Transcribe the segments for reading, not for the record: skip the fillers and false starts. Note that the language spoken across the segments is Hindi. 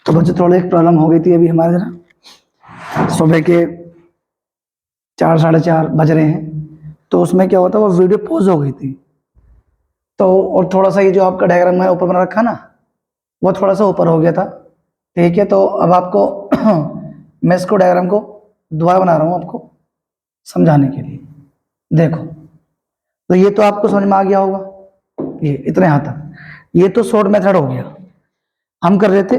तो बच्चों थोड़ी एक प्रॉब्लम हो गई थी अभी हमारे जरा, सुबह के 4 साढ़े 4 बज रहे हैं, तो उसमें क्या होता है वो वीडियो पॉज हो गई थी। तो और थोड़ा सा ये जो आपका डायग्राम मैंने ऊपर बना रखा ना, वो थोड़ा सा ऊपर हो गया था। ठीक है, तो अब आपको मैं इसको डायग्राम को दोबारा बना रहा हूँ आपको समझाने के लिए। देखो, तो ये तो आपको समझ में आ गया होगा, ये इतने यहाँ तक। ये तो शॉर्ट मेथड हो गया। हम कर रहे थे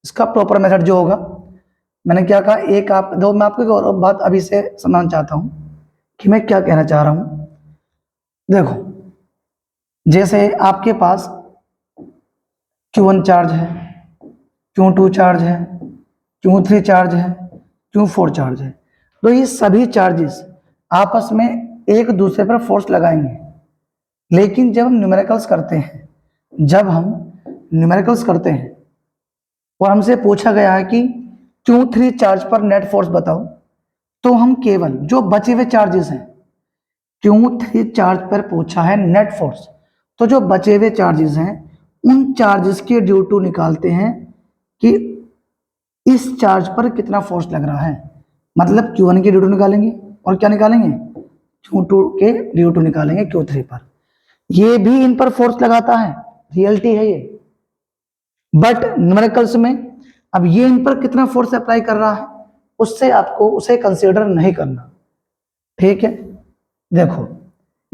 इसका प्रॉपर मेथड जो होगा। मैंने क्या कहा, एक आप दो, मैं आपको एक और बात अभी से समझाना चाहता हूं कि मैं क्या कहना चाह रहा हूं। देखो, जैसे आपके पास Q1 चार्ज है, Q2 चार्ज है, Q3 चार्ज है, Q4 चार्ज है। तो ये सभी चार्जेस आपस में एक दूसरे पर फोर्स लगाएंगे। लेकिन जब हम न्यूमेरिकल्स करते हैं और हमसे पूछा गया है कि Q3 चार्ज पर नेट फोर्स बताओ, तो हम केवल जो बचे हुए चार्जेस हैं, Q3 चार्ज पर पूछा है नेट फोर्स, तो जो बचे हुए चार्जेस हैं उन चार्जेस के ड्यू टू निकालते हैं कि इस चार्ज पर कितना फोर्स लग रहा है। मतलब Q1 के ड्यू टू निकालेंगे और क्या निकालेंगे, Q2 के ड्यू टू निकालेंगे Q3 पर। ये भी इन पर फोर्स लगाता है, रियलिटी है ये। बट न्यूमेरिकल्स में अब ये इन पर कितना फोर्स अप्लाई कर रहा है उससे आपको उसे कंसीडर नहीं करना। ठीक है, देखो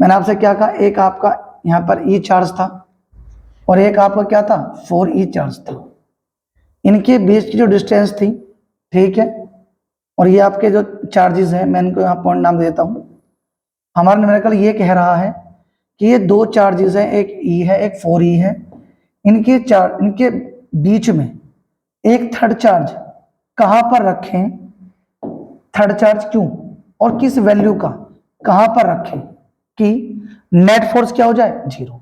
मैंने आपसे क्या कहा, एक आपका यहां पर E चार्ज था और एक आपका क्या था 4E चार्ज था। इनके बीच की जो डिस्टेंस थी, ठीक है, और ये आपके जो चार्जेस हैं, मैं इनको यहाँ पॉइंट नाम देता हूँ। हमारा न्यूमेरिकल ये कह रहा है कि ये दो चार्जेस हैं, एक E है एक 4E है। इनके बीच में एक थर्ड चार्ज कहां पर रखें, थर्ड चार्ज क्यों और किस वैल्यू का कहां पर रखें कि नेट फोर्स क्या हो जाए, 0।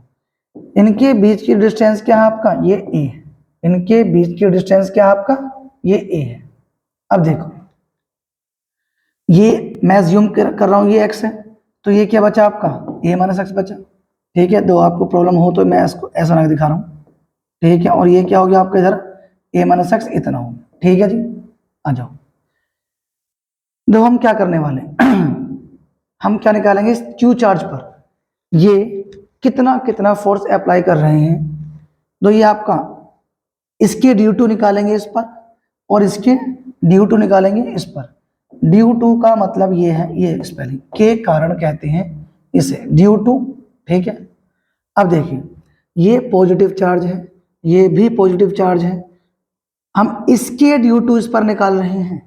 इनके बीच की डिस्टेंस क्या है आपका, ये ए है। इनके बीच की डिस्टेंस क्या है आपका, ये ए है। अब देखो, ये मैं ज्यूम कर रहा हूं ये एक्स है, तो ये क्या बचा आपका ए माइनस एक्स बचा। ठीक है, दो आपको प्रॉब्लम हो तो मैं इसको ऐसा ना दिखा रहा हूं। ठीक है, और ये क्या हो गया आपका इधर ए माइनस एक्स इतना हो गया। ठीक है जी, आ जाओ। दो हम क्या करने वाले हम क्या निकालेंगे इस क्यू चार्ज पर ये कितना कितना फोर्स अप्लाई कर रहे हैं। तो ये आपका इसके ड्यू टू निकालेंगे इस पर और इसके ड्यू टू निकालेंगे इस पर। ड्यू टू का मतलब ये है, ये स्पेलिंग के कारण कहते हैं इसे ड्यू टू। ठीक है, अब देखिए ये पॉजिटिव चार्ज है, ये भी पॉजिटिव चार्ज है। हम इसके ड्यू टू इस पर निकाल रहे हैं,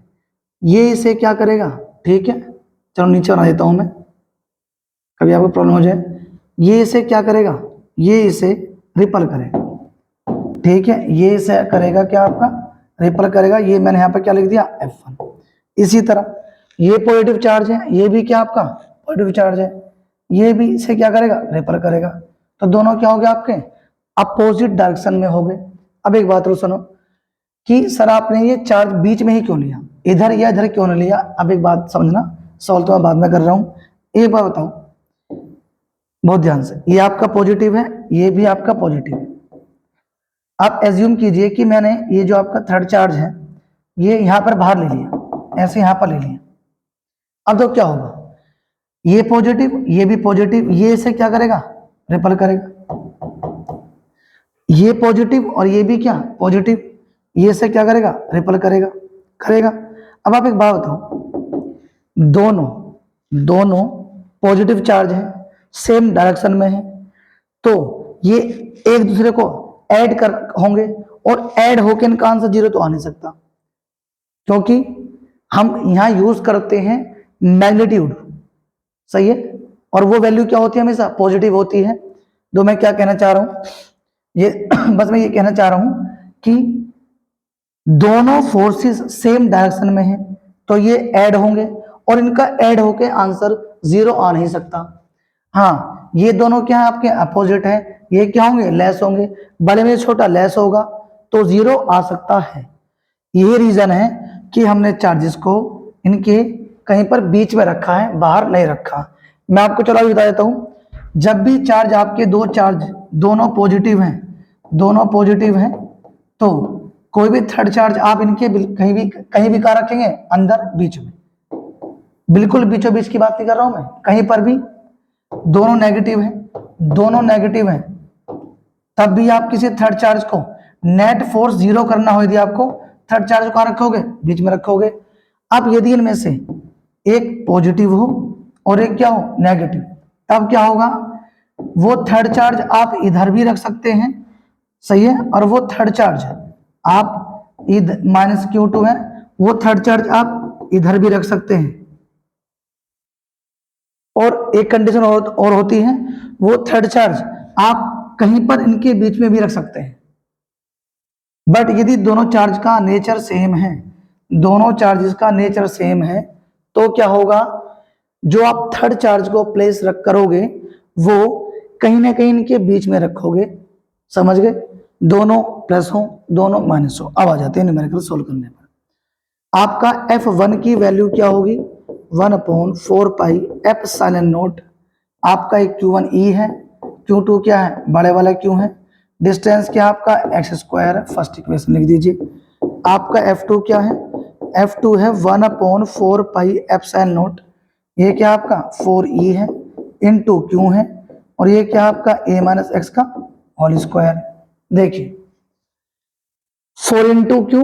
ये इसे क्या करेगा। ठीक है, चलो नीचे बना देता हूं मैं, कभी आपको प्रॉब्लम हो जाए। ये इसे क्या करेगा, ये इसे रिपल करेगा। ठीक है, ये इसे करेगा क्या आपका, रिपल करेगा। ये मैंने यहाँ पर क्या लिख दिया, F1। इसी तरह ये पॉजिटिव चार्ज है, ये भी क्या आपका पॉजिटिव चार्ज है, ये भी इसे क्या करेगा, रिपल करेगा। तो दोनों क्या हो गए आपके अपोजिट डायरेक्शन में हो गए। अब एक बात सुनो कि सर आपने ये चार्ज बीच में ही क्यों लिया, इधर या इधर क्यों नहीं लिया। अब एक बात समझना, सॉल्व तो मैं बाद में कर रहा हूं। एक बात बताओ बहुत ध्यान से, ये आपका पॉजिटिव है, ये भी आपका पॉजिटिव है। आप एज्यूम कीजिए कि मैंने ये जो आपका थर्ड चार्ज है ये यहां पर बाहर ले लिया, ऐसे यहां पर ले लिया। अब तो क्या होगा, ये पॉजिटिव ये भी पॉजिटिव, ये इसे क्या करेगा, रिपल करेगा। ये पॉजिटिव और ये भी क्या पॉजिटिव, ये से क्या करेगा, रिपल करेगा करेगा। अब आप एक बात बताओ, दोनों दोनों पॉजिटिव चार्ज है, सेम डायरेक्शन में है, तो ये एक दूसरे को ऐड कर होंगे और ऐड होकर इनका आंसर 0 तो आ नहीं सकता, क्योंकि हम यहां यूज करते हैं मैग्नीट्यूड। सही है, और वो वैल्यू क्या होती है, हमेशा पॉजिटिव होती है। तो मैं क्या कहना चाह रहा हूं, ये बस मैं ये कहना चाह रहा हूं कि दोनों फोर्सेस सेम डायरेक्शन में है, तो ये ऐड होंगे और इनका ऐड होके आंसर 0 आ नहीं सकता। हाँ, ये दोनों क्या है आपके अपोजिट है, ये क्या होंगे, लेस होंगे। बड़े में छोटा लेस होगा तो 0 आ सकता है। ये रीजन है कि हमने चार्जेस को इनके कहीं पर बीच में रखा है, बाहर नहीं रखा। मैं आपको चलो बता देता हूं, जब भी चार्ज आपके दो चार्ज दोनों पॉजिटिव हैं, दोनों पॉजिटिव हैं, तो कोई भी थर्ड चार्ज आप इनके कहीं भी कहाँ रखेंगे, अंदर बीच में, बिल्कुल बीचों बीच की बात नहीं कर रहा हूं मैं, कहीं पर भी। दोनों नेगेटिव है, दोनों नेगेटिव है, तब भी आप किसी थर्ड चार्ज को नेट फोर्स जीरो करना हो, यदि आपको थर्ड चार्ज को कहाँ रखोगे, बीच में रखोगे। अब यदि इनमें से एक पॉजिटिव हो और एक क्या हो, नेगेटिव, तब क्या होगा, वो थर्ड चार्ज आप इधर भी रख सकते हैं, सही है, और वो थर्ड चार्ज आप इधर -Q2 है, वो थर्ड चार्ज आप इधर भी रख सकते हैं। और एक कंडीशन और होती है, वो थर्ड चार्ज आप कहीं पर इनके बीच में भी रख सकते हैं। बट यदि दोनों चार्ज का नेचर सेम है, दोनों चार्जेस का नेचर सेम है, तो क्या होगा, जो आप थर्ड चार्ज को प्लेस रख करोगे वो कहीं ना कहीं इनके बीच में रखोगे, समझ गए, दोनों प्लस हो दोनों माइनस हो। अब आ जाते हैं न्यूमेरिकल सोल्व करने पर। आपका F1 की वैल्यू क्या होगी, 1/4 पाई एप्सिलॉन नॉट। आपका एक Q1 E है, Q2 क्या है, बड़े वाला Q है, डिस्टेंस क्या आपका x², फर्स्ट इक्वेशन लिख दीजिए। आपका F2 क्या है, F2 है 1/4 पाई एप्सिलॉन नॉट, ये क्या आपका 4E है, इनटू Q है, और ये क्या आपका a माइनस एक्स का होल स्क्वायर। देखिए 4 into Q,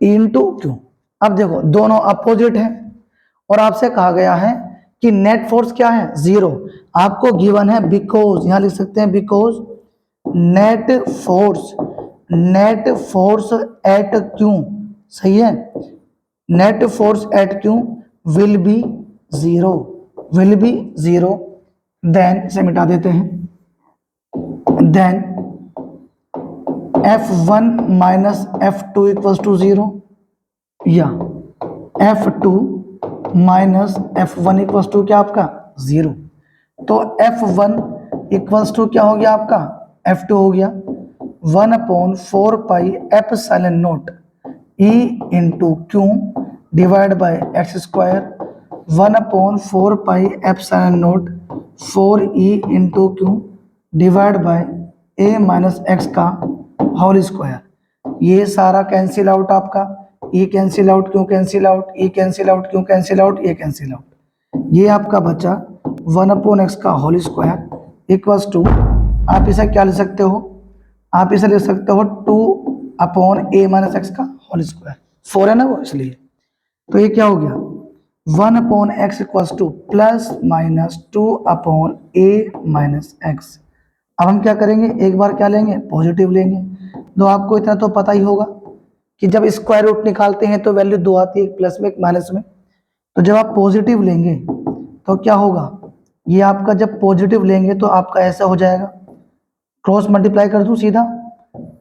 E into Q. अब देखो दोनों अपोजिट है, और आपसे कहा गया है कि नेट फोर्स क्या है, जीरो। आपको गिवन है बिकॉज, यहां लिख सकते हैं because net force at q, सही है, net force at q will be zero, will be zero. Then से मिटा देते हैं, देन F1 माइनस F2 इक्वल्स टू जीरो, या F2 minus F1 equals to क्या आपका जीरो। तो F1 इक्वल्स टू क्या हो गया आपका, F2 हो गया 1/4 pi epsilon not E into Q divide by x², 1/4 pi epsilon not 4E into Q divide by a minus x का होल स्क्वायर। ये सारा कैंसिल आउट आपका, ये कैंसिल आउट, क्यों कैंसिल आउट, ये कैंसिल आउट, क्यों कैंसिल आउट, ये कैंसिल आउट। ये आपका बचा 1/x का होल स्क्वायर इक्वल्स टू, आप इसे क्या लिख सकते हो, आप इसे लिख सकते हो 2/a माइनस एक्स का होल स्क्वायर, 4 है ना वो, इसलिए। तो ये क्या हो गया 1/x equals two plus minus 2/a minus x. अब हम क्या करेंगे, एक बार क्या लेंगे, पॉजिटिव लेंगे। तो आपको इतना तो पता ही होगा कि जब स्क्वायर रूट निकालते हैं तो वैल्यू दो आती है, एक प्लस में एक माइनस में। तो जब आप पॉजिटिव लेंगे तो क्या होगा, ये आपका जब पॉजिटिव लेंगे तो आपका ऐसा हो जाएगा, क्रॉस मल्टीप्लाई कर दूं सीधा,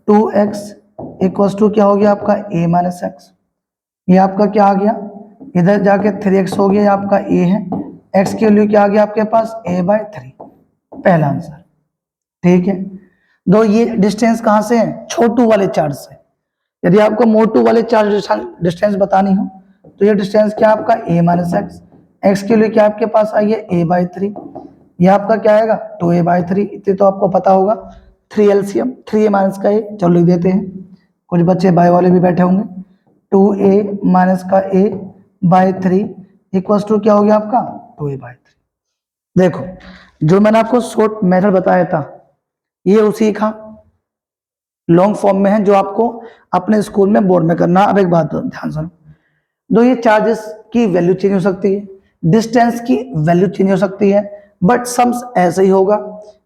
2x इक्वल्स टू क्या हो गया आपका a माइनस एक्स। ये आपका क्या आ गया, इधर जाके 3x हो गया, आपका a है, x के लिए क्या आ गया आपके पास a/3, पहला आंसर, ठीक है। दो ये डिस्टेंस कहां से है, छोटू वाले चार्ज से। यदि आपको मोटू वाले चार्ज डिस्टेंस बतानी हो तो ये डिस्टेंस क्या आपका a माइनस एक्स, एक्स के लिए क्या आपके पास आई है a/3, ये आपका क्या आएगा 2a/3, इतने तो आपको पता होगा। 3 LCM 3a माइनस का a, चलो लिख देते हैं, कुछ बच्चे बाय वाले भी बैठे होंगे। 2a माइनस का a/3 इक्वल्स टू क्या हो गया आपका 2a/3। देखो जो मैंने आपको शॉर्ट मेथड बताया था ये उसी का लॉन्ग फॉर्म में है, जो आपको अपने स्कूल में बोर्ड में करना। अब एक बात ध्यान सुनो, दो ये चार्जेस की वैल्यू चेंज हो सकती है, डिस्टेंस की वैल्यू चेंज हो सकती है, बट सम्स ऐसे ही होगा,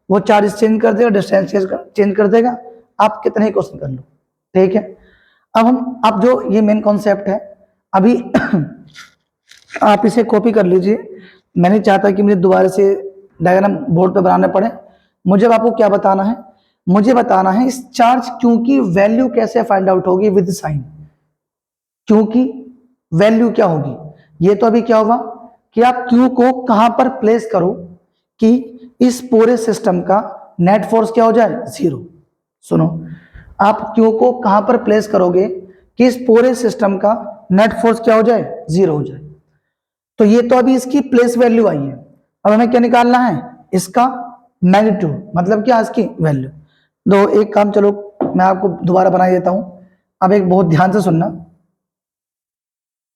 वो चार्जेस चेंज कर देगा, डिस्टेंस चेंज कर देगा, आप कितने ही क्वेश्चन कर लो, ठीक है। अब जो ये मेन कॉन्सेप्ट है अभी आप इसे कॉपी कर लीजिए, मैं नहीं चाहता कि मुझे दोबारा से डायग्राम बोर्ड पे बनाने पड़े। मुझे आपको क्या बताना है, मुझे बताना है इस चार्ज क्यू की वैल्यू कैसे फाइंड आउट होगी विद साइन, क्योंकि वैल्यू क्या होगी। ये तो अभी क्या होगा कि आप क्यू को कहां पर प्लेस करो कि इस पूरे सिस्टम का नेट फोर्स क्या हो जाए, जीरो। सुनो, आप क्यू को कहां पर प्लेस करोगे कि इस पूरे सिस्टम का नेट फोर्स क्या हो जाए, जीरो हो जाए। तो ये तो अभी इसकी प्लेस वैल्यू आई है, अब हमें क्या निकालना है, इसका मैग्नीट्यूड, मतलब क्या इसकी वैल्यू। दो एक काम, चलो मैं आपको दोबारा बना देता हूं। अब एक बहुत ध्यान से सुनना,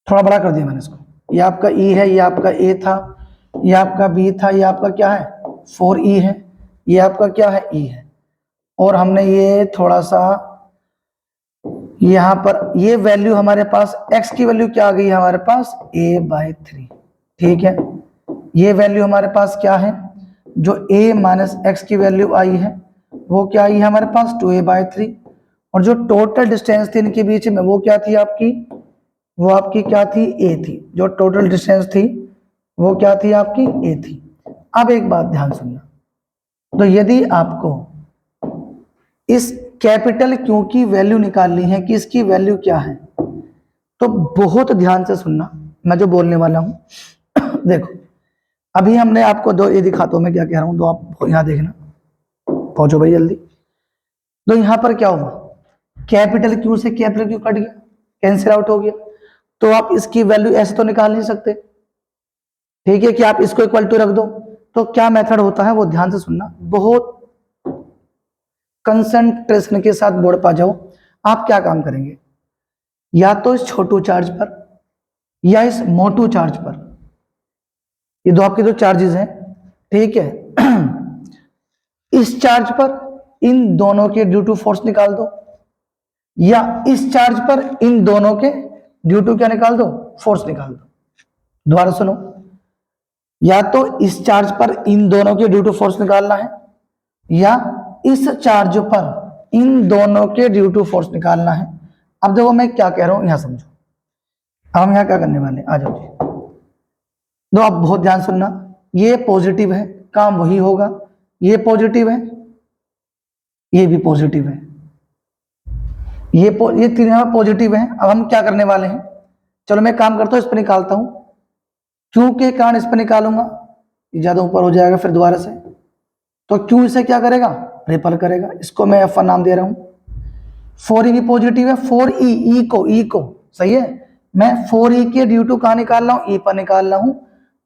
थोड़ा बड़ा कर दिया मैंने इसको। ये आपका ई है, ये आपका ए था, ये आपका बी था, ये आपका क्या है 4e है, ये आपका क्या है ई है, और हमने ये थोड़ा सा यहां पर ये वैल्यू हमारे पास x की वैल्यू क्या आ गई है हमारे पास a/3। ठीक है, ये वैल्यू हमारे पास क्या है, जो a माइनस एक्स की वैल्यू आई है वो क्या आई है हमारे पास 2a/3, और जो टोटल डिस्टेंस थी इनके बीच में वो क्या थी आपकी, वो आपकी क्या थी a थी, जो टोटल डिस्टेंस थी वो क्या थी आपकी a थी। अब एक बात ध्यान सुनना, तो यदि आपको इस कैपिटल क्यू की वैल्यू निकालनी है कि इसकी वैल्यू क्या है, तो बहुत ध्यान से सुनना मैं जो बोलने वाला हूं। देखो अभी हमने आपको दो ये दिखाता हूं मैं क्या कह रहा हूं, तो आप यहां देखना, पहुंचो भाई जल्दी। तो यहां पर क्या हुआ, कैपिटल क्यू से कैपिटल क्यू कट गया, कैंसिल आउट हो गया, तो आप इसकी वैल्यू ऐसे तो निकाल नहीं सकते। ठीक है, कि आप इसको इक्वल टू रख दो, तो क्या मेथड होता है वो ध्यान से सुनना, बहुत कंसंट्रेशन के साथ बोर्ड पा जाओ। आप क्या काम करेंगे, या तो इस छोटू चार्ज पर या इस मोटू चार्ज पर, ये दो आपके दो चार्जेस हैं। ठीक है, इस चार्ज पर इन दोनों के ड्यू टू फोर्स निकाल दो, या इस चार्ज पर इन दोनों के ड्यू टू क्या निकाल दो, फोर्स निकाल दो। दोबारा सुनो, या तो इस चार्ज पर इन दोनों के ड्यू टू फोर्स निकालना है, या इस चार्ज पर इन दोनों के ड्यू टू फोर्स निकालना है। अब देखो मैं क्या कह रहा हूं यहां समझो, हम यहां क्या करने वाले, आ जाओ जी। दो आप बहुत ध्यान सुनना, ये पॉजिटिव है काम वही होगा, ये पॉजिटिव है, ये भी पॉजिटिव है, ये तीनों पॉजिटिव है। अब हम क्या करने वाले हैं, चलो मैं काम करता हूं, इस पर निकालता हूं, क्यों के कारण इस पर निकालूंगा, ज्यादा ऊपर हो जाएगा फिर दोबारा से, तो क्यों इसे क्या करेगा, रिपल करेगा। इसको मैं F1 नाम दे रहा हूं। 4e भी पॉजिटिव है, 4e ई को सही है, मैं 4e के ड्यू टू कहां निकाल रहा हूं, ई पर निकाल रहा हूं,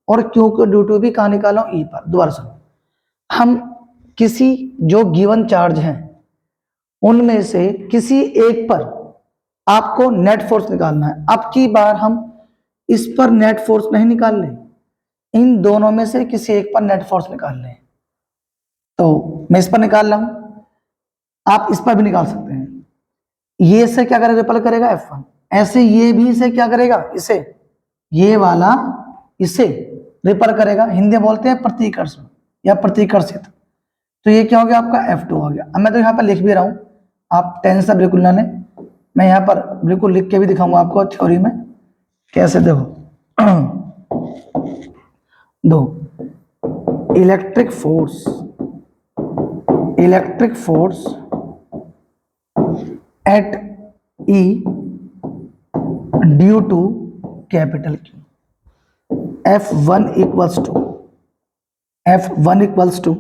और क्यू के ड्यू टू भी कहां निकाल रहा हूं, ई पर। दोबारा सुनो, हम किसी जो गिवन चार्ज हैं उनमें से किसी एक पर आपको नेट फोर्स निकालना है। अब की बार हम इस पर नेट फोर्स नहीं निकाल रहे, इन दोनों में से किसी एक पर नेट फोर्स निकाल लें। तो मैं इस पर निकाल रहा हूं, आप इस पर भी निकाल सकते हैं। ये से क्या करेगा, रिपल करेगा F1, ऐसे ये भी इसे क्या करेगा, इसे ये वाला इसे रिपल करेगा। हिंदी बोलते हैं प्रतिकर्षण या प्रतिकर्षित। तो ये क्या हो गया आपका F2 हो गया। अब मैं तो यहाँ पर लिख भी रहा हूं, आप टेंशन बिल्कुल ना लें, मैं यहाँ पर बिल्कुल लिख के भी दिखाऊंगा आपको थ्योरी में कैसे। देखो दो electric force at E due to capital Q, F1 equals to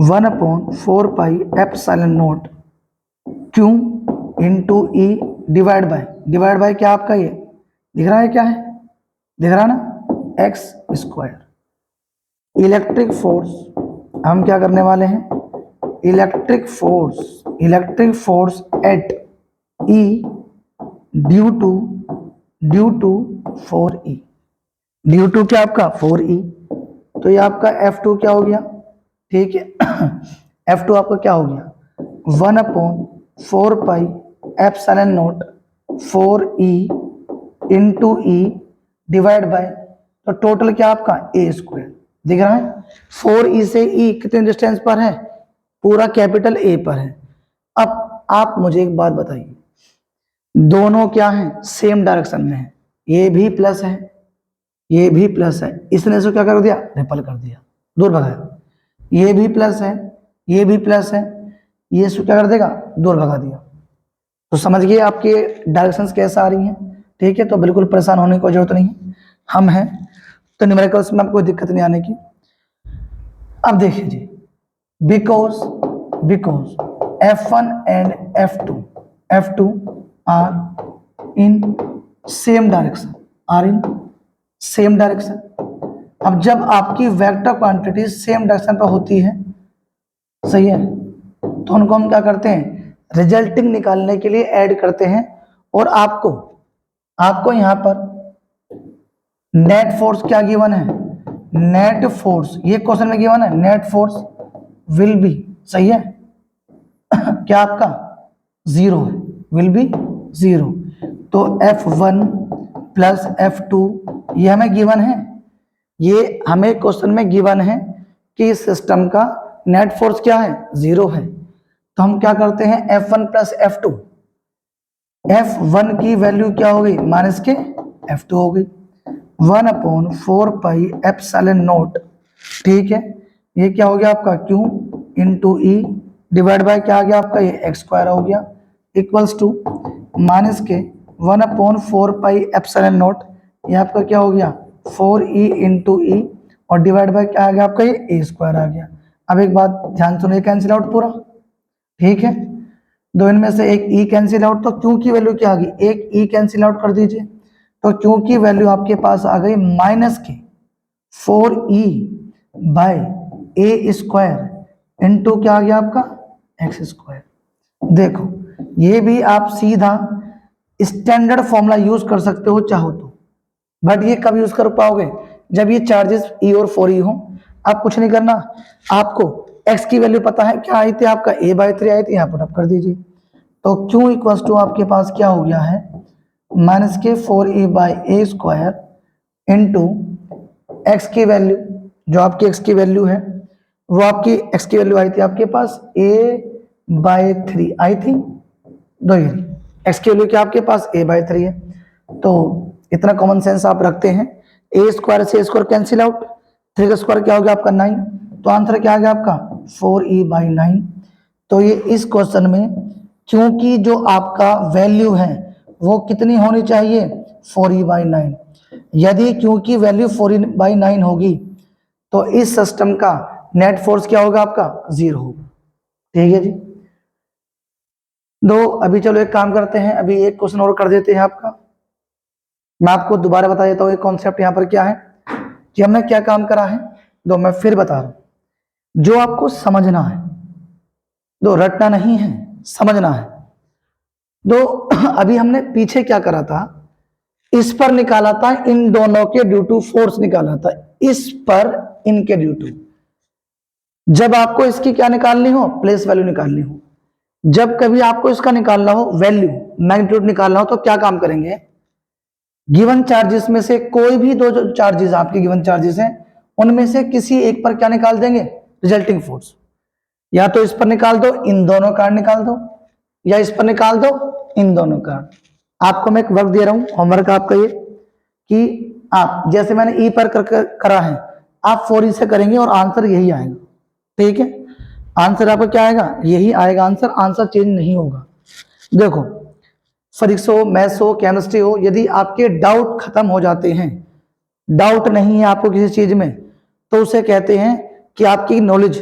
1/4 pi epsilon naught Q into E divide by क्या आपका ये दिख रहा है, क्या है दिख रहा है ना, x स्क्वायर। इलेक्ट्रिक फोर्स हम क्या करने वाले हैं, electric force at E due to 4E, due to क्या आपका 4E, तो ये आपका F2 क्या हो गया, ठीक है। F2 आपका क्या हो गया 1/4 pi epsilon not 4E into E divide bye, तो टोटल क्या आपका A स्क्वायर दिख रहा है। 4E से E कितने डिस्टेंस पर है, पूरा कैपिटल A पर है। अब आप मुझे एक बात बताइए, दोनों क्या हैं, सेम डायरेक्शन में है, ये भी प्लस है ये भी प्लस है, इसने इसको क्या कर दिया, रिपल कर दिया, दूर भगाया। ये भी प्लस है ये भी प्लस है, ये इसको क्या कर देगा, दूर भगा दिया। तो समझ गए आपके डायरेक्शंस कैसे आ रही हैं, ठीक है। तो बिल्कुल परेशान होने की कोई जरूरत नहीं है, हम हैं तो न्यूमेरिकल्स में आपको कोई दिक्कत नहीं आने की। अब देखिए जी, because F1 and F2 are in same direction, अब जब आपकी वेक्टर क्वांटिटी सेम डायरेक्शन पर होती है, सही है, तो उनको हम क्या करते हैं, रिजल्टिंग निकालने के लिए ऐड करते हैं और आपको यहां पर नेट फोर्स क्या गिवन है, नेट फोर्स, ये क्वेश्चन में गिवन है नेट फोर्स विल बी, सही है क्या आपका 0 है, विल बी 0। तो F1 प्लस F2 ये हमें गिवन है, ये हमें क्वेश्चन में गिवन है कि सिस्टम का नेट फोर्स क्या है 0 है। तो हम क्या करते हैं F1 प्लस F2, F1 की वैल्यू क्या हो गई माइनस के F2 हो गई 1/4 पाई एप्सिलॉन नॉट, ठीक है। ये क्या हो गया आपका Q into E divide by क्या आ गया आपका ये x स्क्वायर हो गया इक्वल्स टू माइनस के 1/4 पाई एप्सिलॉन नॉट, ये आपका क्या हो गया 4e इंटू ई और डिवाइड बाय क्या आ गया आपका ये a स्क्वायर आ गया। अब एक बात ध्यान सुनिए, कैंसिल आउट पूरा, ठीक है। दो इनमें से एक e कैंसिल आउट, तो Q की वैल्यू क्या आ गई, एक e कैंसिल आउट कर दीजिए, तो Q की वैल्यू आपके पास आ गई माइनस के 4e bye a square into क्या आ गया आपका x स्क्वायर। देखो ये भी आप सीधा स्टैंडर्ड फॉर्मूला यूज कर सकते हो चाहो तो, बट ये कब यूज कर पाओगे जब ये चार्जेस e और 4e हो। आप कुछ नहीं करना, आपको x की वैल्यू पता है क्या आई थी आपका a/3 आई थी, यहाँ पर आप कर दीजिए। तो Q इक्वल्स टू आपके पास क्या हो गया है माइनस के 4e by a square into x की वैल्यू, जो आपकी x की वैल्यू है वो आपकी x की वैल्यू आई थी आपके पास a/3 आई थी, दो ये x की वैल्यू क्या आपके पास a/3 है। तो इतना कॉमन सेंस आप रखते हैं, a स्क्वायर से a स्क्वायर कैंसिल आउट, 3 का स्क्वायर क्या हो गया आपका 9, तो आंसर क्या आ गया आपका 4e/9। तो ये इस क्वेश्चन में क्योंकि जो आपका वैल्यू है वो कितनी होनी चाहिए 4e/9, यदि क्योंकि वैल्यू 4e/9 होगी तो इस सिस्टम का नेट फोर्स क्या होगा आपका 0 होगा, ठीक है जी। दो अभी चलो एक काम करते हैं, अभी एक क्वेश्चन और कर देते हैं आपका, मैं आपको दोबारा बता देता हूँ एक कॉन्सेप्ट यहाँ पर क्या है कि हमने क्या काम करा है। दो मैं फिर बता रहा हूं, जो आपको समझना है, दो रटना नहीं है, समझना है। दो अभी हमने पीछे क्या करा था, इस पर निकाला था इन दोनों के ड्यू टू फोर्स निकाला था, इस पर इनके ड्यू टू। जब आपको इसकी क्या निकालनी हो प्लेस वैल्यू निकालनी हो, जब कभी आपको इसका निकालना हो वैल्यू मैग्नीट्यूड निकालना हो, तो क्या काम करेंगे, गिवन चार्जेस में से कोई भी दो जो चार्जेस आपके गिवन चार्जेस हैं उनमें से किसी एक पर क्या निकाल देंगे रिजल्टिंग फोर्स, या तो इस पर निकाल दो इन दोनों का निकाल दो, या इस पर निकाल दो इन दोनों का। आपको मैं एक वर्क दे रहा हूं होमवर्क आपका ये, कि आप जैसे मैंने ई पर करा है आप 4e से करेंगे और आंसर यही आएगा, ठीक है। आंसर आपका क्या आएगा यही आएगा आंसर, आंसर चेंज नहीं होगा। देखो फिजिक्स हो, मैथ्स हो, केमिस्ट्री हो, यदि आपके डाउट खत्म हो जाते हैं, डाउट नहीं है आपको किसी चीज में, तो उसे कहते हैं कि आपकी नॉलेज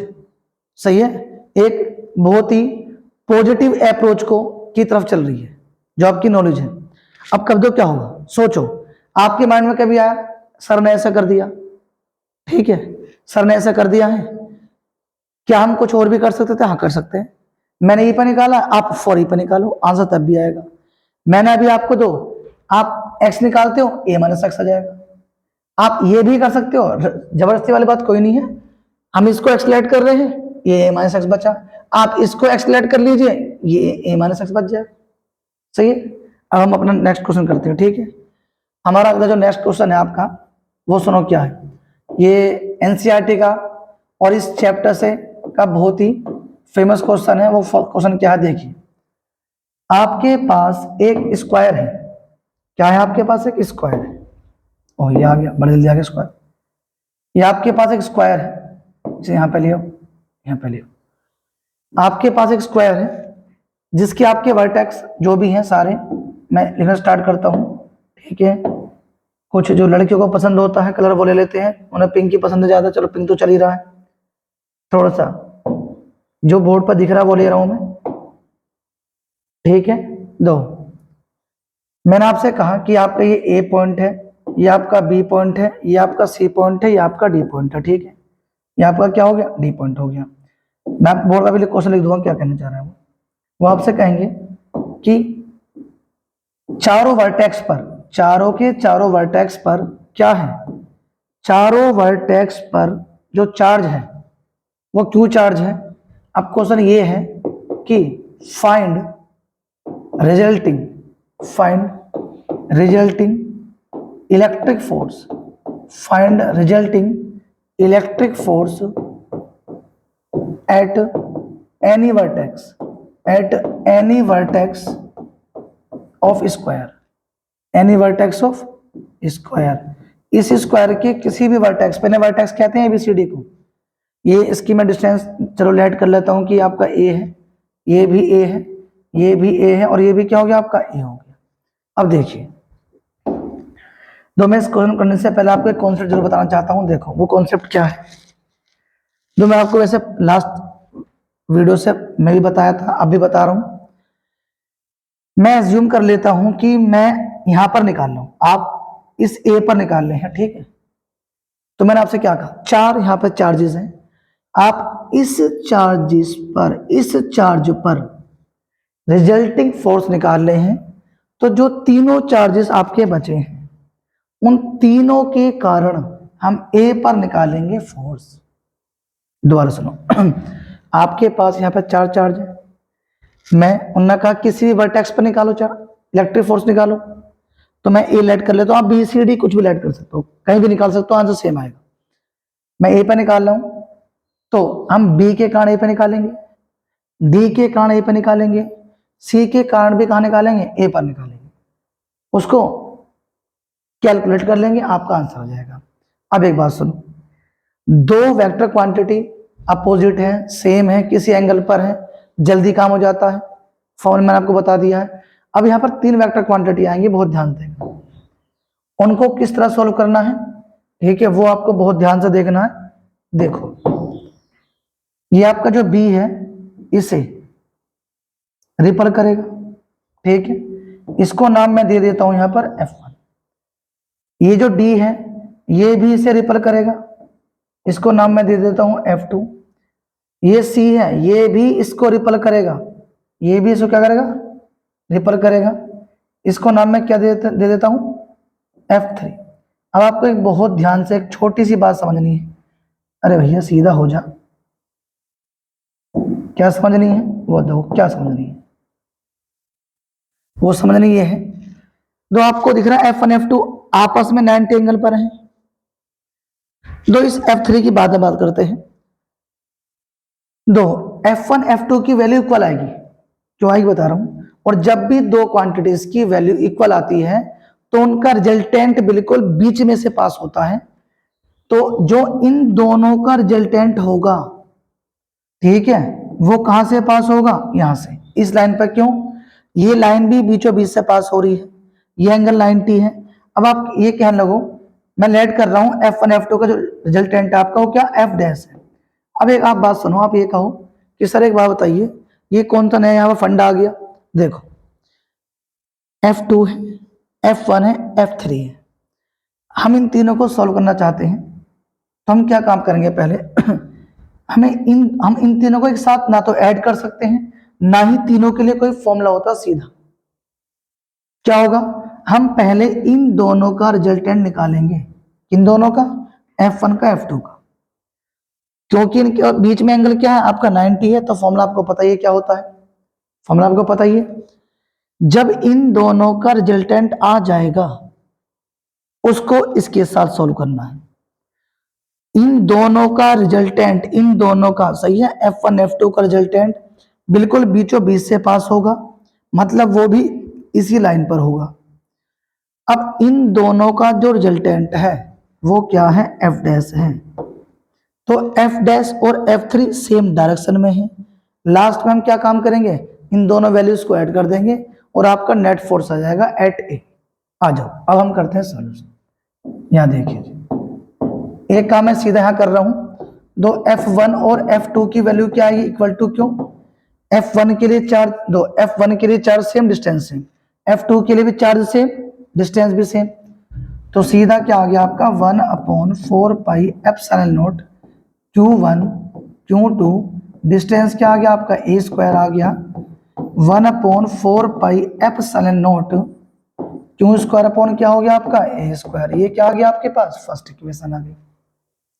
सही है, एक बहुत ही पॉजिटिव अप्रोच को की तरफ चल रही है जो आपकी नॉलेज है। अब कब दो क्या होगा सोचो, आपके माइंड में कभी आया सर ने ऐसा कर दिया, ठीक है सर ने ऐसा कर दिया है, क्या हम कुछ और भी कर सकते थे, हाँ कर सकते हैं। मैंने ई पर निकाला, आप 4e पर निकालो, आंसर तब भी आएगा। मैंने अभी आपको दो, आप x निकालते हो a-x आ जाएगा। आप ये भी कर सकते हो, जबरदस्ती वाली बात कोई नहीं है, हम इसको एक्सलेट कर रहे हैं ये a-x बचा, आप इसको एक्सलेट कर लीजिए ये a-x बच जाए, सही है। अब हम अपना नेक्स्ट क्वेश्चन करते हैं, ठीक है। हमारा अगला जो नेक्स्ट क्वेश्चन है आपका वो सुनो क्या है, ये एनसीईआरटी का और इस चैप्टर से का बहुत ही फेमस क्वेश्चन है। वो क्वेश्चन क्या है देखिए, आपके पास एक स्क्वायर है, क्या है आपके पास एक स्क्वायर है, ओ ये आ गया बड़ा जल्दी आ गया स्क्वायर, ये आपके पास एक स्क्वायर है, इसे यहाँ पे लियो, यहाँ पे लियो, आपके पास एक स्क्वायर है जिसके आपके वर्टेक्स जो भी हैं सारे, मैं लिखना स्टार्ट करता हूँ, ठीक है। कुछ जो लड़कियों को पसंद होता है कलर वो ले लेते हैं, उन्हें पिंक की पसंद है ज्यादा, चलो पिंक तो चल ही रहा है, थोड़ा सा जो बोर्ड पर दिख रहा है वो ले रहा हूं मैं, ठीक है। दो मैंने आपसे कहा कि आपका ये ए पॉइंट है, ये आपका बी पॉइंट है, ये आपका सी पॉइंट है, ये आपका डी पॉइंट है, ठीक है। ये आपका क्या हो गया डी पॉइंट हो गया। मैं बोर्ड का भी क्वेश्चन लिख दूंगा क्या कहना चाह रहा है वो। वो आपसे कहेंगे कि चारों वर्टेक्स पर, चारों के चारों वर्टेक्स पर क्या है, चारों वर्टेक्स पर जो चार्ज है वो क्यू चार्ज है। अब क्वेश्चन ये है कि find resulting, find resulting electric force, find resulting electric force at any vertex, at any vertex of square, any vertex of square, इस स्क्वायर के किसी भी वर्टेक्स पे, वर्टेक्स कहते हैं एबीसीडी को। ये इसकी मैं डिस्टेंस चलो लेट कर लेता हूं कि आपका ए है, ये भी ए है, ये भी ए है, और ये भी क्या हो गया आपका ए हो गया। अब देखिए, मैं इस क्वेश्चन करने से पहले आपको एक कॉन्सेप्ट जरूर बताना चाहता हूं। देखो वो कॉन्सेप्ट क्या है, जो मैं आपको वैसे लास्ट वीडियो से मैं भी बताया था, अब भी बता रहा हूं। मैं एज्यूम कर लेता हूं कि मैं यहां पर निकाल लूं, आप इस ए पर निकाल ले हैं, ठीक है। तो मैंने आपसे क्या कहा, चार यहां पर चार्जेस हैं, आप इस चार्जेस पर, इस चार्ज पर रिजल्टिंग फोर्स निकाल ले हैं। तो जो तीनों चार्जेस आपके बचे हैं, उन तीनों के कारण हम ए पर निकालेंगे फोर्स। दोबारा सुनो आपके पास यहां पर चार चार्ज है, मैं उन्होंने कहा किसी भी वर्टेक्स पर निकालो चार, इलेक्ट्रिक फोर्स निकालो। तो मैं ए लेट कर लेता हूं, आप बी सी डी कुछ भी लेट कर सकते हो, कहीं भी निकाल सकते हो, आंसर सेम आएगा। मैं ए पे निकाल रहा हूं, तो हम बी के कारण ए पे निकालेंगे, डी के कारण ए पे निकालेंगे, सी के कारण भी कहां निकालेंगे, ए पर निकालेंगे, उसको कैलकुलेट कर लेंगे, आपका आंसर हो जाएगा। अब एक बात सुनो, दो वेक्टर क्वांटिटी अपोजिट है, सेम है, किसी एंगल पर है, जल्दी काम हो जाता है, फॉर्मूला मैंने आपको बता दिया है। अब यहां पर तीन वेक्टर क्वांटिटी आएंगी, बहुत ध्यान देना, उनको किस तरह सॉल्व करना है, ठीक है, वो आपको बहुत ध्यान से देखना है। देखो ये आपका जो बी है इसे रिपल करेगा, ठीक है, इसको नाम मैं दे देता हूं यहां पर F1। ये जो डी है ये भी इसे रिपल करेगा, इसको नाम मैं दे देता हूं F2। ये सी है, ये भी इसको रिपल करेगा, ये भी इसको क्या करेगा, रिपल करेगा, इसको नाम मैं क्या दे देता हूं F3। अब आपको एक बहुत ध्यान से एक छोटी सी बात समझनी है, अरे भैया सीधा हो जा, क्या समझनी है वो दो, क्या समझनी है वो समझनी ये है, जो आपको दिख रहा है F1 F2 आपस में 90 एंगल पर है। दो इस F3 की बात करते हैं, दो F1 F2 की वैल्यू इक्वल आएगी, जो आएगी बता रहा हूं, और जब भी दो क्वांटिटीज की वैल्यू इक्वल आती है तो उनका रिजल्टेंट बिल्कुल बीच में से पास होता है। तो जो इन दोनों का रिजल्टेंट होगा, ठीक है, वो कहां से पास होगा, यहां से, इस लाइन पर। क्यों, ये लाइन भी बीचों बीच से पास हो रही है, ये एंगल 90 है। अब आप ये कहने लगो, मैं लेट कर रहा हूं F1 F2 का जो रिजल्टेंट है आपका वो क्या F डैश है। अब एक आप बात सुनो, आप ये कहो कि सर एक बात बताइए, ये कौन सा नया यहाँ पर फंडा आ गया, देखो F2 है, F1 है, F3 है, हम इन तीनों को सॉल्व करना चाहते हैं। तो हम क्या काम करेंगे, पहले हम इन तीनों को एक साथ ना तो ऐड कर सकते हैं, ना ही तीनों के लिए कोई फॉर्मूला होता सीधा। क्या होगा, हम पहले इन दोनों का रिजल्टेंट निकालेंगे, इन दोनों का, F1 का F2 का, क्योंकि इनके बीच में एंगल क्या है आपका 90 है। तो फॉर्मूला आपको पता ही है क्या होता है, फॉर्मूला आपको पता ही है, जब इन दोनों का रिजल्टेंट आ जाएगा उसको इसके साथ सॉल्व करना है। इन दोनों का रिजल्टेंट, इन दोनों का, सही है, F1 F2 का रिजल्टेंट बिल्कुल बीचों बीच से पास होगा, मतलब वो भी इसी लाइन पर होगा। अब इन दोनों का जो रिजल्टेंट है वो क्या है, F डैश है। तो F डैश और F3 सेम डायरेक्शन में है। लास्ट में हम क्या काम करेंगे, इन दोनों वैल्यूज को ऐड कर देंगे और आपका नेट फोर्स आ जाएगा एट ए। आ जाओ अब हम करते हैं सॉल्यूशन। यहां देखिए, एक काम मैं सीधा यहां कर रहा हूं, दो F1 और F2 की वैल्यू क्या आएगी, इक्वल टू, क्यों, F1 के लिए चार्ज, दो F1 के लिए charge same, distance same, F2 के लिए भी चार्ज सेम, डिस्टेंस भी सेम। तो सीधा क्या आ गया आपका 1/4 pi epsilon not Q1 Q2, distance क्या आ गया आपका a स्क्वायर आ गया, 1/4πε0 क्यू स्क्वायर अपॉन क्या हो गया आपका ए स्क्वायर। ये क्या आ गया आपके पास, फर्स्ट इक्वेशन आ गई।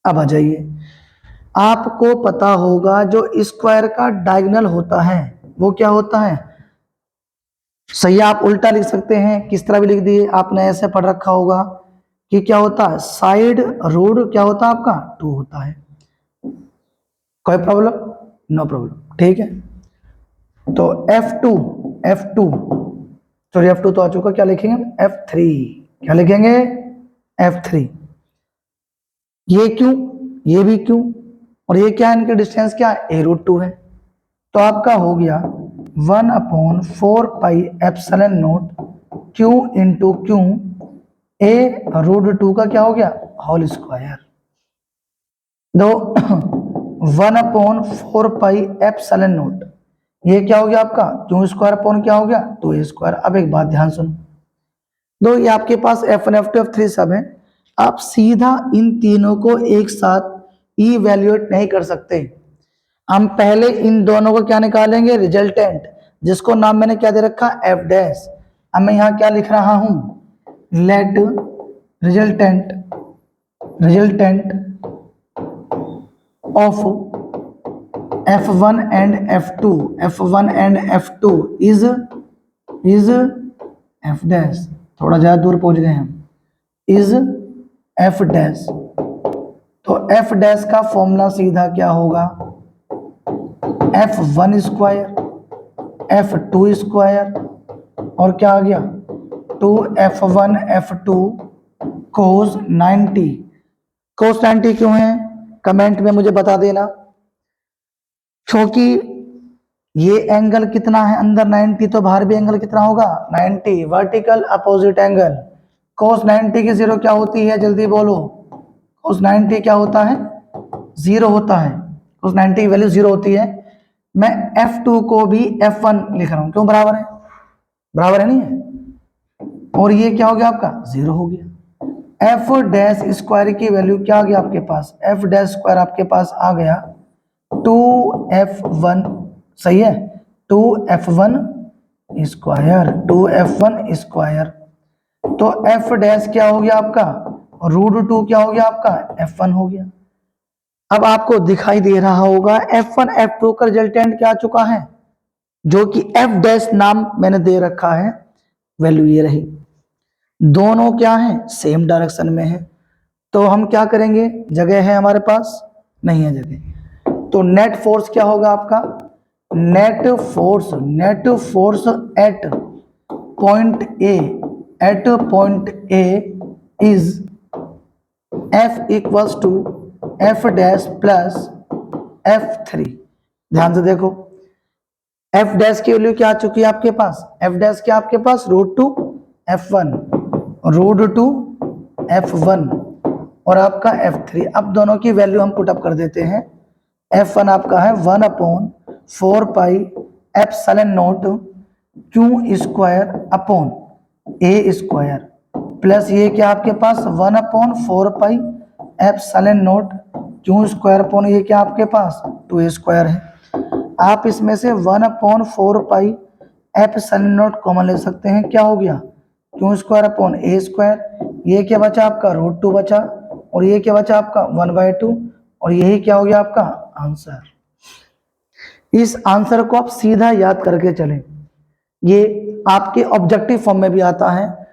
अब आ जाइए, आपको पता होगा जो स्क्वायर का डायगोनल होता है वो क्या होता है, सही है, आप उल्टा लिख सकते हैं, किस तरह भी लिख दिए, आपने ऐसे पढ़ रखा होगा कि क्या होता है, साइड रूट क्या होता है आपका 2 होता है। कोई प्रॉब्लम, नो प्रॉब्लम, ठीक है। तो F2 सॉरी F2 तो आ चुका, क्या लिखेंगे F3, क्या लिखेंगे F3। ये क्यों, ये भी क्यों, और ये क्या है, इनके डिस्टेंस क्या है a√2 है। तो आपका हो गया 1/4πε0 Q इंटू क्यू a√2 का क्या हो गया होल स्क्वायर। दो 1/4πε0 ये क्या हो गया आपका क्यू स्क्वायर अपॉन क्या हो गया 2a स्क्वायर। अब एक बात ध्यान सुनो, दो ये आपके पास F1 F2 F3 सब है, आप सीधा इन तीनों को एक साथ इवैल्यूएट नहीं कर सकते। हम पहले इन दोनों को क्या निकालेंगे, रिजल्टेंट, जिसको नाम मैंने क्या दे रखा F डैश। अब मैं यहाँ क्या लिख रहा हूं, let resultant of F1 and F2 is F dash, थोड़ा ज्यादा दूर पहुंच गए हम, इज F डैश। तो F डैश का फॉर्मूला सीधा क्या होगा, F1 स्क्वायर F2 स्क्वायर और क्या आ गया 2F1 F2 cos 90। cos 90 क्यों है, कमेंट में मुझे बता देना, क्योंकि ये एंगल कितना है अंदर 90, तो बाहर भी एंगल कितना होगा 90, वर्टिकल अपोजिट एंगल। cos 90 की जीरो क्या होती है, जल्दी बोलो, cos 90 क्या होता है, जीरो होता है, cos 90 की वैल्यू जीरो होती है। मैं F2 को भी F1 लिख रहा हूं, क्यों, बराबर है, बराबर है नहीं है, और ये क्या हो गया आपका जीरो हो गया। F डैश स्क्वायर की वैल्यू क्या आ गया आपके पास, F डैश स्क्वायर आपके पास आ गया 2F1, सही है, 2F1 स्क्वायर। तो F डैश क्या हो गया आपका √2 क्या हो गया आपका F1 हो गया। अब आपको दिखाई दे रहा होगा F1 F2 का रिजल्टेंट क्या आ चुका है, जो कि F डैश नाम मैंने दे रखा है, वैल्यू ये रही। दोनों क्या है सेम डायरेक्शन में है, तो हम क्या करेंगे, जगह है हमारे पास, नहीं है जगह, तो नेट फोर्स क्या होगा आपका, net force at point A is F equals to F dash plus F3। ध्यान से देखो, F डैश की वैल्यू क्या आ चुकी है आपके पास, F डैश क्या आपके पास √2 F1 और आपका F3। अब दोनों की वैल्यू हम पुट अप कर देते हैं। F1 आपका है 1/4πε0 Q square upon A square, plus ये क्या आपके पास 1/4πε0 Q स्क्वायर अपॉन ये क्या आपके पास 2A स्क्वायर है। आप इसमें से 1/4πε0 कॉमन ले सकते हैं, क्या हो गया Q square upon A square, ये क्या बचा आपका √2 बचा, और ये क्या बचा आपका 1/2, और यही क्या हो गया आपका आंसर। इस आंसर को आप सीधा याद करके चलें, ये आपके ऑब्जेक्टिव फॉर्म में भी आता है।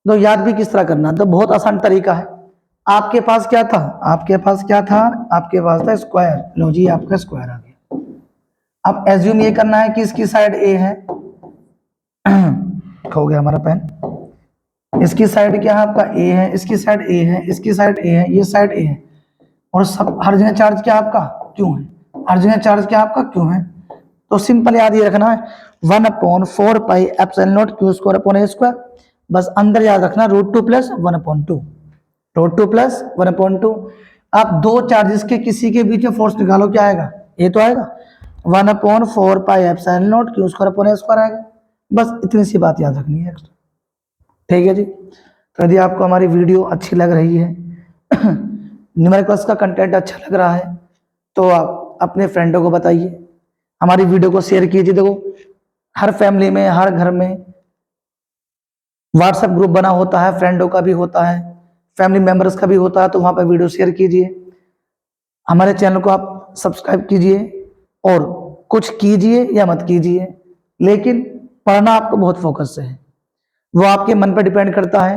तो याद भी किस तरह करना, तो बहुत आसान तरीका है। आपके पास क्या था, आपके पास था स्क्वायर, लो जी आपका स्क्वायर आ गया। अब एज्यूम ये करना है कि इसकी साइड ए है खो गया हमारा पेन, इसकी साइड क्या है आपका ए है, इसकी साइड ए है, इसकी साइड ए है, ये साइड ए है, और सब हर जगह चार्ज क्या आपका क्यों है, हर जगह चार्ज क्या आपका क्यों है। तो सिंपल याद ये रखना है 1/4πε0 Q square upon A square, बस अंदर याद रखना √2 प्लस 1/2। आप दो चार्जेस के किसी के बीच में फोर्स निकालो, क्या आएगा, ये तो आएगा 1/4πε0 Q square upon A square आएगा। बस इतनी सी बात याद रखनी है, ठीक है जी। तो यदि आपको हमारी वीडियो अच्छी लग रही है न्यूमेरिकल्स का कंटेंट अच्छा लग रहा है, तो आप अपने फ्रेंडों को बताइए, हमारी वीडियो को शेयर कीजिए। देखो हर फैमिली में, हर घर में व्हाट्सएप ग्रुप बना होता है, फ्रेंडों का भी होता है, फैमिली मेंबर्स का भी होता है, तो वहां पर वीडियो शेयर कीजिए, हमारे चैनल को आप सब्सक्राइब कीजिए और कुछ कीजिए या मत कीजिए, लेकिन पढ़ना आपको बहुत फोकस से है। वो आपके मन पर डिपेंड करता है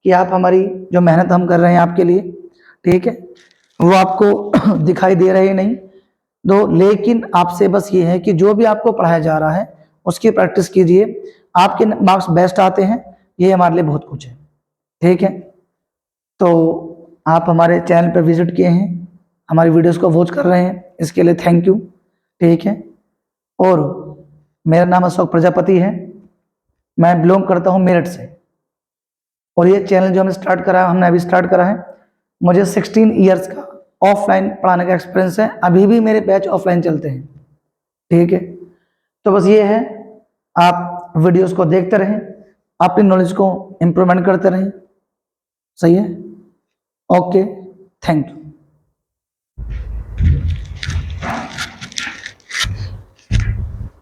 कि आप हमारी जो मेहनत हम कर रहे हैं आपके लिए, ठीक है, वो आपको दिखाई दे रहे नहीं दो, लेकिन आपसे बस ये है कि जो भी आपको पढ़ाया जा रहा है उसकी प्रैक्टिस कीजिए। आपके मार्क्स बेस्ट आते हैं, ये हमारे लिए बहुत कुछ है, ठीक है। तो आप हमारे चैनल पर विजिट किए हैं, हमारी वीडियोस को वॉच कर रहे हैं, इसके लिए थैंक यू, ठीक है। और मेरा नाम अशोक प्रजापति है, मैं बिलोंग करता हूँ मेरठ से, और ये चैनल जो हमने अभी स्टार्ट करा है, मुझे 16 इयर्स का ऑफलाइन पढ़ाने का एक्सपीरियंस है, अभी भी मेरे बैच ऑफलाइन चलते हैं, ठीक है। तो बस ये है, आप वीडियोस को देखते रहें, अपनी नॉलेज को इम्प्रूवमेंट करते रहें, सही है। Okay, thank you.